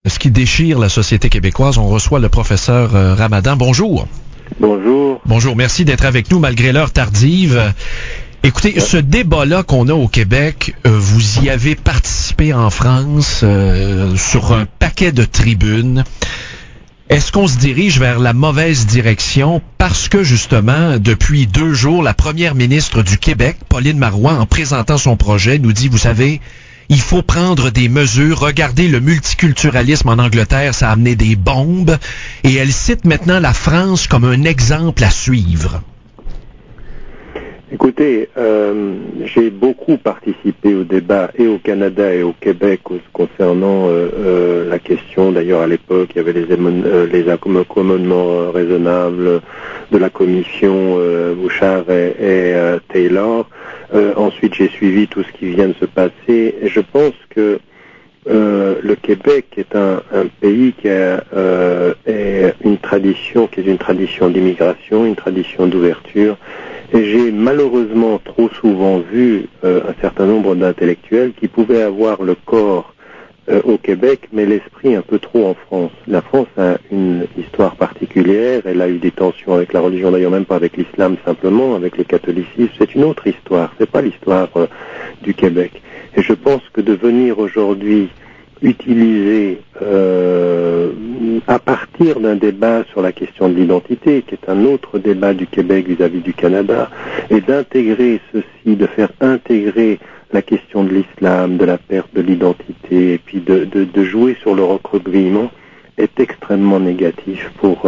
Ce qui déchire la société québécoise, on reçoit le professeur Ramadan. Bonjour. Bonjour. Bonjour, merci d'être avec nous malgré l'heure tardive. Écoutez, ce débat-là qu'on a au Québec, vous y avez participé en France sur un paquet de tribunes. Est-ce qu'on se dirige vers la mauvaise direction parce que, justement, depuis 2 jours, la première ministre du Québec, Pauline Marois, en présentant son projet, nous dit, vous savez, il faut prendre des mesures. Regardez le multiculturalisme en Angleterre, ça a amené des bombes. Et elle cite maintenant la France comme un exemple à suivre. Écoutez, j'ai beaucoup participé au débat et au Canada et au Québec concernant la question. D'ailleurs, à l'époque, il y avait les accommodements raisonnables de la commission Bouchard et Taylor. Ensuite, j'ai suivi tout ce qui vient de se passer. Et je pense que le Québec est un pays qui a une tradition d'immigration, une tradition d'ouverture. Et j'ai malheureusement trop souvent vu un certain nombre d'intellectuels qui pouvaient avoir le corps au Québec, mais l'esprit un peu trop en France. La France a une histoire particulière, elle a eu des tensions avec la religion, d'ailleurs même pas avec l'islam simplement, avec le catholicisme. C'est une autre histoire, c'est pas l'histoire du Québec. Et je pense que de venir aujourd'hui utiliser à partir d'un débat sur la question de l'identité, qui est un autre débat du Québec vis-à-vis du Canada, et d'intégrer ceci, de faire intégrer la question de l'islam, de la perte de l'identité, et puis de jouer sur le recroquevillement, est extrêmement négatif pour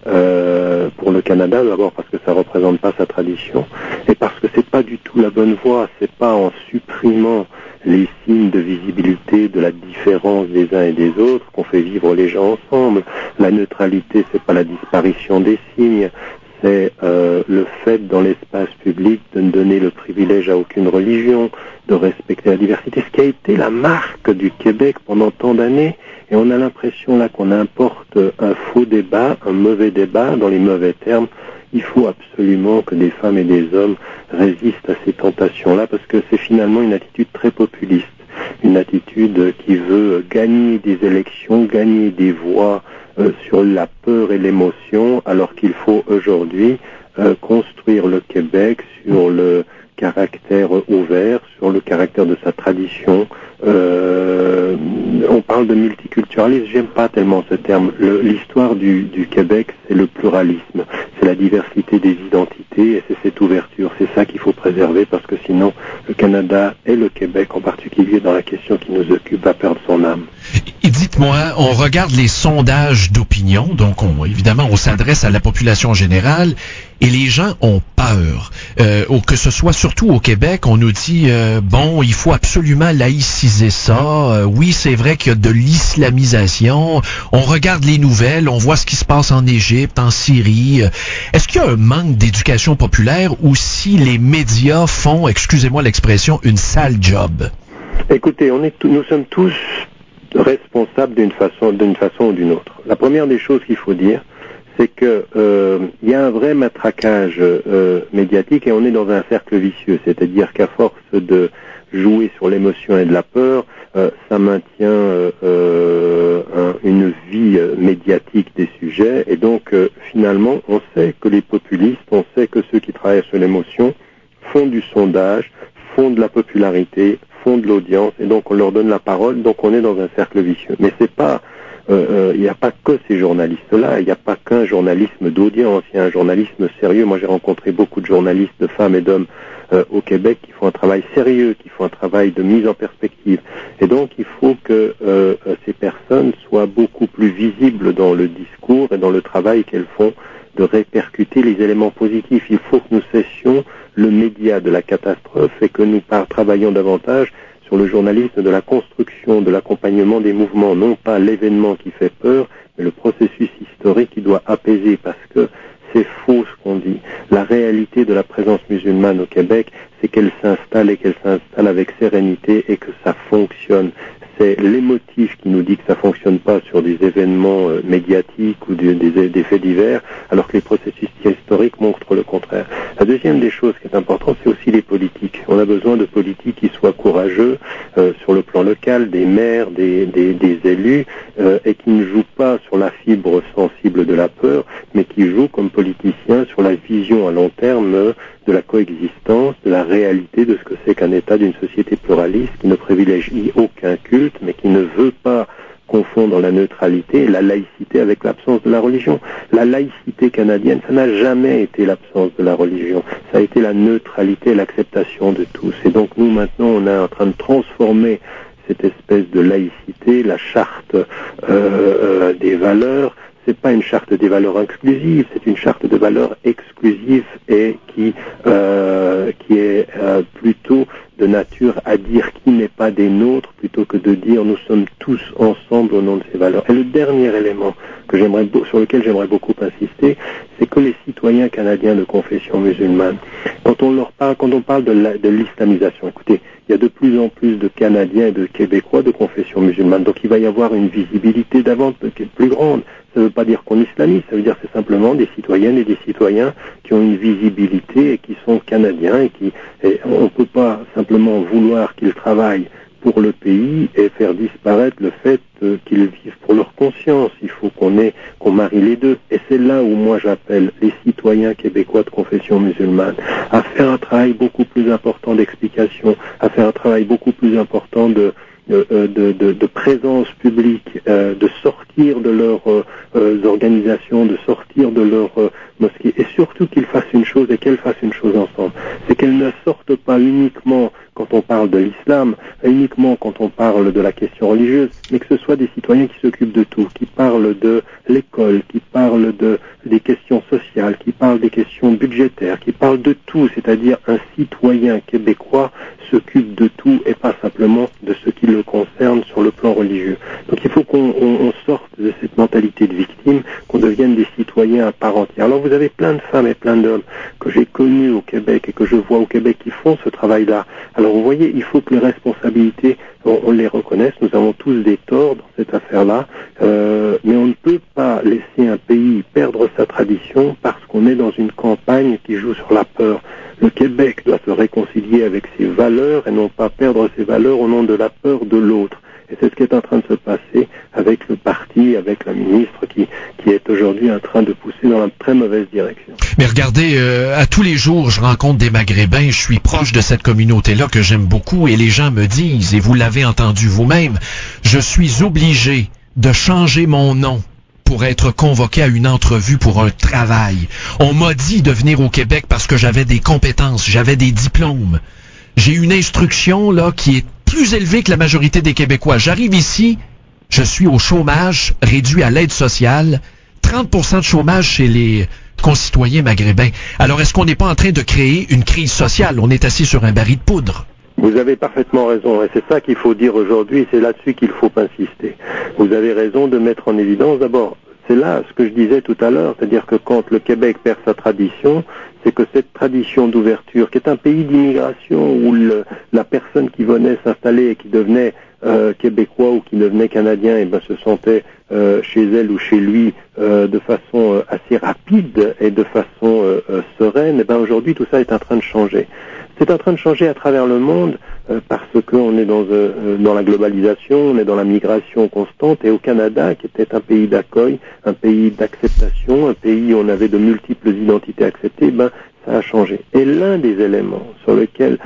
le Canada, d'abord parce que ça représente pas sa tradition, et parce que c'est pas du tout la bonne voie. C'est pas en supprimant les signes de visibilité de la différence des uns et des autres qu'on fait vivre les gens ensemble. La neutralité, c'est pas la disparition des signes, c'est le fait dans l'espace public de ne donner le privilège à aucune religion, de respecter la diversité, ce qui a été la marque du Québec pendant tant d'années. Et on a l'impression là qu'on importe un faux débat, un mauvais débat, dans les mauvais termes. Il faut absolument que des femmes et des hommes résistent à ces tentations-là, parce que c'est finalement une attitude très populiste, une attitude qui veut gagner des élections, gagner des voix sur la peur et l'émotion, alors qu'il faut aujourd'hui construire le Québec sur le caractère ouvert, sur le caractère de sa tradition. On parle de multiculturalisme, j'aime pas tellement ce terme. L'histoire du Québec, c'est le pluralisme, c'est la diversité des identités et c'est cette ouverture. C'est ça qu'il faut préserver, parce que sinon le Canada et le Québec en particulier, dans la question qui nous occupe, va perdre son âme. Et dites-moi, on regarde les sondages d'opinion, donc évidemment on s'adresse à la population générale, et les gens ont peur. Que ce soit surtout au Québec, on nous dit bon, il faut absolument laïciser ça. Oui, c'est vrai qu'il y a de l'islamisation. On regarde les nouvelles, on voit ce qui se passe en Égypte, en Syrie. Est-ce qu'il y a un manque d'éducation populaire ou si les médias font, excusez-moi l'expression, une sale job? Écoutez, nous sommes tous responsables d'une façon ou d'une autre. La première des choses qu'il faut dire, c'est que il y a un vrai matraquage médiatique et on est dans un cercle vicieux, c'est-à-dire qu'à force de jouer sur l'émotion et de la peur, ça maintient une vie médiatique des sujets, et donc finalement on sait que les populistes, on sait que ceux qui travaillent sur l'émotion font du sondage, font de la popularité, font de l'audience, et donc on leur donne la parole, donc on est dans un cercle vicieux. Mais c'est pas il n'y a pas que ces journalistes-là, il n'y a pas qu'un journalisme d'audience, il y a un journalisme sérieux. Moi j'ai rencontré beaucoup de journalistes, de femmes et d'hommes au Québec qui font un travail sérieux, qui font un travail de mise en perspective. Et donc il faut que ces personnes soient beaucoup plus visibles dans le discours et dans le travail qu'elles font de répercuter les éléments positifs. Il faut que nous cessions le média de la catastrophe et que nous travaillions davantage sur le journalisme de la construction, de l'accompagnement des mouvements, non pas l'événement qui fait peur, mais le processus historique qui doit apaiser, parce que c'est faux ce qu'on dit. La réalité de la présence musulmane au Québec, c'est c'est qu'elle s'installe et qu'elle s'installe avec sérénité et que ça fonctionne. C'est l'émotif qui nous dit que ça fonctionne pas sur des événements médiatiques ou des faits divers, alors que les processus historiques montrent le contraire. La deuxième des choses qui est importante, c'est aussi les politiques. On a besoin de politiques qui soient courageux sur le plan local, des maires, des élus, et qui ne jouent pas sur la fibre sensible de la peur, mais qui jouent comme politiciens sur la vision à long terme de la coexistence, de la réalité de ce que c'est qu'un État d'une société pluraliste qui ne privilégie aucun culte, mais qui ne veut pas confondre la neutralité et la laïcité avec l'absence de la religion. La laïcité canadienne, ça n'a jamais été l'absence de la religion, ça a été la neutralité et l'acceptation de tous. Et donc nous maintenant, on est en train de transformer cette espèce de laïcité, la charte des valeurs. C'est pas une charte des valeurs exclusives, c'est une charte de valeurs exclusives et qui est plutôt de nature à dire qui n'est pas des nôtres plutôt que de dire nous sommes tous ensemble au nom de ces valeurs. Et le dernier élément sur lequel j'aimerais beaucoup insister, c'est que les citoyens canadiens de confession musulmane, quand on parle de l'islamisation, écoutez, il y a de plus en plus de Canadiens et de Québécois de confession musulmane, donc il va y avoir une visibilité davantage plus grande. Ça ne veut pas dire qu'on islamise, ça veut dire que c'est simplement des citoyennes et des citoyens qui ont une visibilité et qui sont canadiens et on ne peut pas simplement vouloir qu'ils travaillent pour le pays et faire disparaître le fait qu'ils vivent pour leur conscience. Il faut qu'on marie les deux. Et c'est là où moi j'appelle les citoyens québécois de confession musulmane à faire un travail beaucoup plus important d'explication, à faire un travail beaucoup plus important de présence publique, de sortir de leurs organisations, de sortir de leurs mosquées, et surtout qu'ils fassent une chose et qu'elles fassent une chose ensemble. C'est qu'elles ne sortent pas uniquement quand on parle de l'islam, uniquement quand on parle de la question religieuse, mais que ce soit des citoyens qui s'occupent de tout, qui parlent de l'école, qui parlent des questions sociales, qui parlent des questions budgétaires, qui parlent de tout, c'est-à-dire un citoyen québécois s'occupe de tout et pas simplement de ce qui le concerne sur le plan religieux. Donc il faut qu'on sorte de cette mentalité de victime, qu'on devienne des citoyens à part entière. Alors vous avez plein de femmes et plein d'hommes que j'ai connus au Québec et que je vois au Québec qui font ce travail-là. Alors vous voyez, il faut que les responsabilités, on les reconnaisse, nous avons tous des torts dans cette affaire-là, mais on ne peut pas laisser un pays perdre sa tradition parce qu'on est dans une campagne qui joue sur la peur. Le Québec doit se réconcilier avec ses valeurs et non pas perdre ses valeurs au nom de la peur de l'autre. Et c'est ce qui est en train de se passer avec le parti, avec la ministre qui est aujourd'hui en train de pousser dans la très mauvaise direction. Mais regardez, à tous les jours, je rencontre des Maghrébins, je suis proche de cette communauté-là que j'aime beaucoup et les gens me disent, et vous l'avez entendu vous-même, je suis obligé de changer mon nom pour être convoqué à une entrevue pour un travail. On m'a dit de venir au Québec parce que j'avais des compétences, j'avais des diplômes. J'ai une instruction là qui est plus élevée que la majorité des Québécois. J'arrive ici, je suis au chômage réduit à l'aide sociale, 30% de chômage chez les concitoyens maghrébins. Alors est-ce qu'on n'est pas en train de créer une crise sociale? On est assis sur un baril de poudre. Vous avez parfaitement raison, et c'est ça qu'il faut dire aujourd'hui, et c'est là-dessus qu'il faut insister. Vous avez raison de mettre en évidence, d'abord, c'est là ce que je disais tout à l'heure, c'est-à-dire que quand le Québec perd sa tradition, c'est que cette tradition d'ouverture, qui est un pays d'immigration où la personne qui venait s'installer et qui devenait québécois ou qui devenait canadien, et ben se sentait chez elle ou chez lui de façon assez rapide et de façon sereine, et ben aujourd'hui tout ça est en train de changer. C'est en train de changer à travers le monde parce qu'on est dans la globalisation, on est dans la migration constante, et au Canada, qui était un pays d'accueil, un pays d'acceptation, un pays où on avait de multiples identités acceptées, ben ça a changé. Et l'un des éléments sur lesquels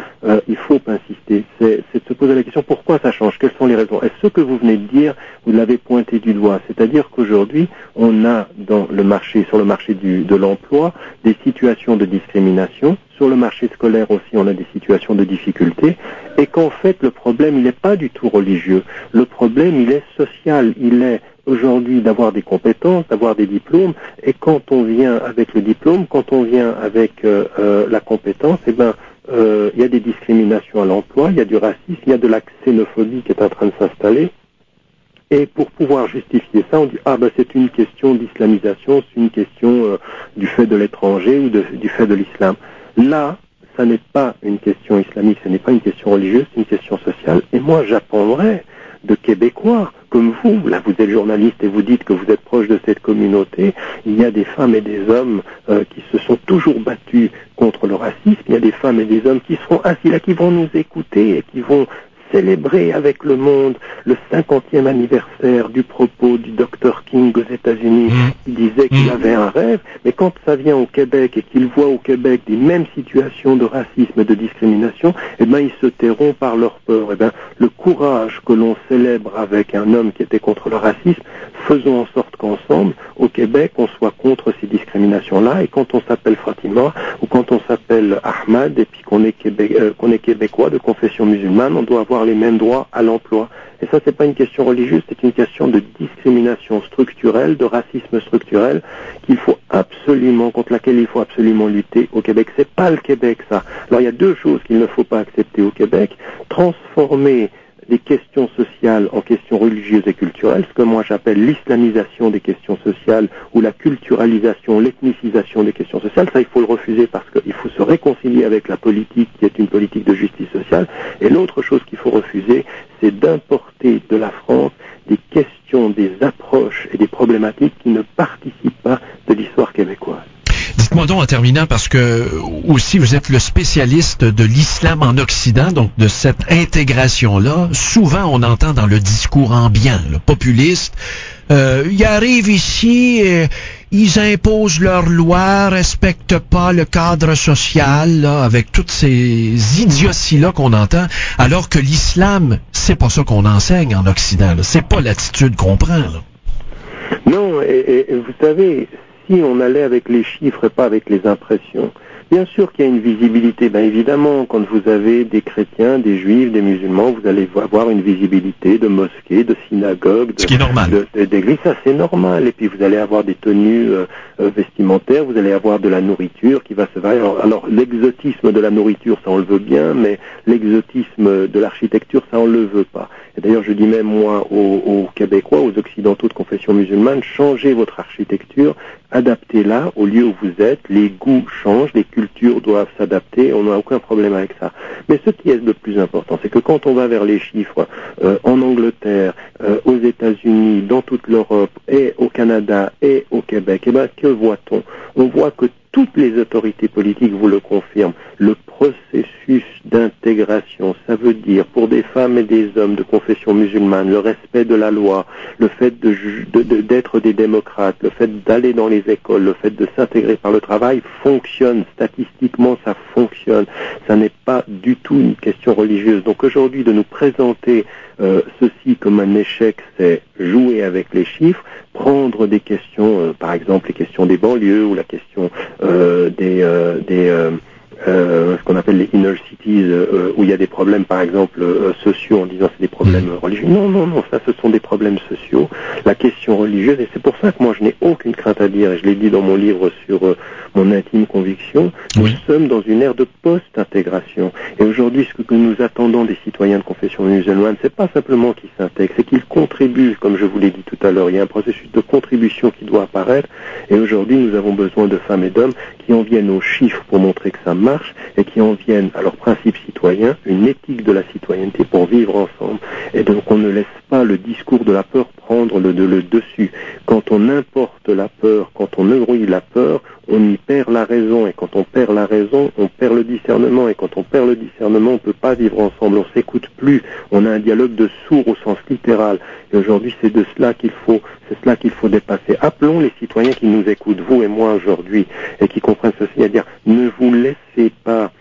il faut insister, c'est de se poser la question pourquoi ça change, quelles sont les raisons. Et ce que vous venez de dire, vous l'avez pointé du doigt, c'est-à-dire qu'aujourd'hui, on a sur le marché de l'emploi, des situations de discrimination. Sur le marché scolaire aussi, on a des situations de difficulté, et qu'en fait, le problème, il n'est pas du tout religieux. Le problème, il est social. Il est aujourd'hui d'avoir des compétences, d'avoir des diplômes, et quand on vient avec le diplôme, quand on vient avec la compétence, eh ben, il y a des discriminations à l'emploi, il y a du racisme, il y a de la xénophobie qui est en train de s'installer. Et pour pouvoir justifier ça, on dit c'est une question d'islamisation, c'est une question du fait de l'étranger ou du fait de l'islam. Là, ça n'est pas une question islamique, ce n'est pas une question religieuse, c'est une question sociale. Et moi, j'apprendrai de Québécois comme vous. Là, vous êtes journaliste et vous dites que vous êtes proche de cette communauté. Il y a des femmes et des hommes qui se sont toujours battus contre le racisme. Il y a des femmes et des hommes qui seront assis là, qui vont nous écouter et qui vont célébrer avec le monde le 50e anniversaire du propos du Dr King aux États-Unis qui disait qu'il avait un rêve, mais quand ça vient au Québec et qu'il voit au Québec des mêmes situations de racisme et de discrimination, eh ben ils se tairont par leur peur. Eh ben le courage que l'on célèbre avec un homme qui était contre le racisme, faisons en sorte qu'ensemble, au Québec, on soit contre ces discriminations-là, et quand on s'appelle Fatima ou quand on s'appelle Ahmad et puis qu'on est québécois de confession musulmane, on doit avoir les mêmes droits à l'emploi. Et ça, c'est pas une question religieuse, c'est une question de discrimination structurelle, de racisme structurel contre laquelle il faut absolument lutter au Québec. C'est pas le Québec, ça. Alors, il y a deux choses qu'il ne faut pas accepter au Québec. Transformer des questions sociales en questions religieuses et culturelles, ce que moi j'appelle l'islamisation des questions sociales ou la culturalisation, l'ethnicisation des questions sociales, ça il faut le refuser parce qu'il faut se réconcilier avec la politique qui est une politique de justice sociale. Et l'autre chose qu'il faut refuser, c'est d'importer de la France des questions, des approches et des problématiques qui ne participent pas de l'histoire québécoise. Dites-moi donc en terminant, parce que aussi vous êtes le spécialiste de l'islam en Occident, donc de cette intégration-là. Souvent on entend dans le discours ambiant, le populiste, ils arrivent ici, ils imposent leurs lois, respectent pas le cadre social, là, avec toutes ces idioties-là qu'on entend, alors que l'islam, c'est pas ça qu'on enseigne en Occident, là. C'est pas l'attitude qu'on prend, là. Non, et vous savez, si on allait avec les chiffres et pas avec les impressions, bien sûr qu'il y a une visibilité. Ben évidemment, quand vous avez des chrétiens, des juifs, des musulmans, vous allez avoir une visibilité de mosquées, de synagogues, d'églises. Ça, c'est normal. Et puis vous allez avoir des tenues vestimentaires, vous allez avoir de la nourriture qui va se varier. Alors l'exotisme de la nourriture, ça on le veut bien, mais l'exotisme de l'architecture, ça on le veut pas. Et d'ailleurs, je dis même moi aux Québécois, aux Occidentaux de confession musulmane, changez votre architecture, adaptez-la au lieu où vous êtes. Les goûts changent, les cultures doivent s'adapter, on n'a aucun problème avec ça. Mais ce qui est le plus important, c'est que quand on va vers les chiffres, en Angleterre, aux États-Unis, dans toute l'Europe, et au Canada, et au Québec, eh ben, que voit-on? On voit que toutes les autorités politiques vous le confirment. Le processus d'intégration, ça veut dire pour des femmes et des hommes de confession musulmane, le respect de la loi, le fait d'être des démocrates, le fait d'aller dans les écoles, le fait de s'intégrer par le travail fonctionne. Statistiquement, ça fonctionne. Ça n'est pas du tout une question religieuse. Donc aujourd'hui, de nous présenter ceci comme un échec, c'est jouer avec les chiffres, prendre des questions, par exemple les questions des banlieues ou la question ce qu'on appelle les inner cities, où il y a des problèmes, par exemple, sociaux, en disant c'est des problèmes religieux. Non, ça, ce sont des problèmes sociaux. La question religieuse, et c'est pour ça que moi, je n'ai aucune crainte à dire, et je l'ai dit dans mon livre sur mon intime conviction, nous sommes dans une ère de post-intégration. Et aujourd'hui, ce que nous attendons des citoyens de confession musulmane, c'est pas simplement qu'ils s'intègrent, c'est qu'ils contribuent, comme je vous l'ai dit tout à l'heure. Il y a un processus de contribution qui doit apparaître, et aujourd'hui, nous avons besoin de femmes et d'hommes qui en viennent aux chiffres pour montrer que ça marche, et qui en viennent à leurs principes citoyens, une éthique de la citoyenneté pour vivre ensemble. Et donc on ne laisse pas le discours de la peur prendre le dessus. Quand on importe la peur, quand on ébrouille la peur, on y perd la raison. Et quand on perd la raison, on perd le discernement. Et quand on perd le discernement, on ne peut pas vivre ensemble. On s'écoute plus. On a un dialogue de sourds au sens littéral. Et aujourd'hui, c'est cela qu'il faut dépasser. Appelons les citoyens qui nous écoutent, vous et moi aujourd'hui, et qui comprennent ceci, c'est-à-dire ne vous laissez pas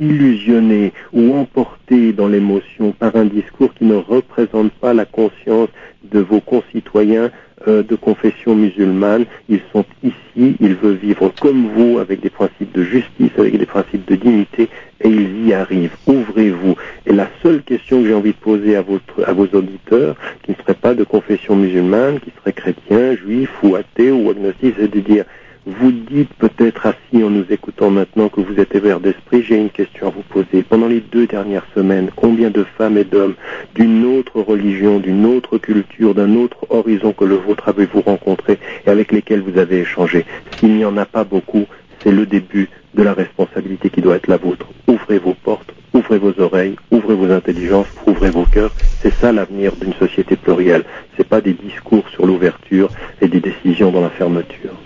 illusionner ou emporter dans l'émotion par un discours qui ne représente pas la conscience de vos concitoyens de confession musulmane. Ils sont ici, ils veulent vivre comme vous, avec des principes de justice, avec des principes de dignité, et ils y arrivent. Ouvrez-vous. Et la seule question que j'ai envie de poser à vos auditeurs, qui ne seraient pas de confession musulmane, qui seraient chrétiens, juifs ou athées ou agnostiques, c'est de dire: vous dites peut-être assis en nous écoutant maintenant que vous êtes ouvert d'esprit, j'ai une question à vous poser. Pendant les 2 dernières semaines, combien de femmes et d'hommes d'une autre religion, d'une autre culture, d'un autre horizon que le vôtre avez-vous rencontré et avec lesquels vous avez échangé? S'il n'y en a pas beaucoup, c'est le début de la responsabilité qui doit être la vôtre. Ouvrez vos portes, ouvrez vos oreilles, ouvrez vos intelligences, ouvrez vos cœurs. C'est ça l'avenir d'une société plurielle. C'est pas des discours sur l'ouverture et des décisions dans la fermeture.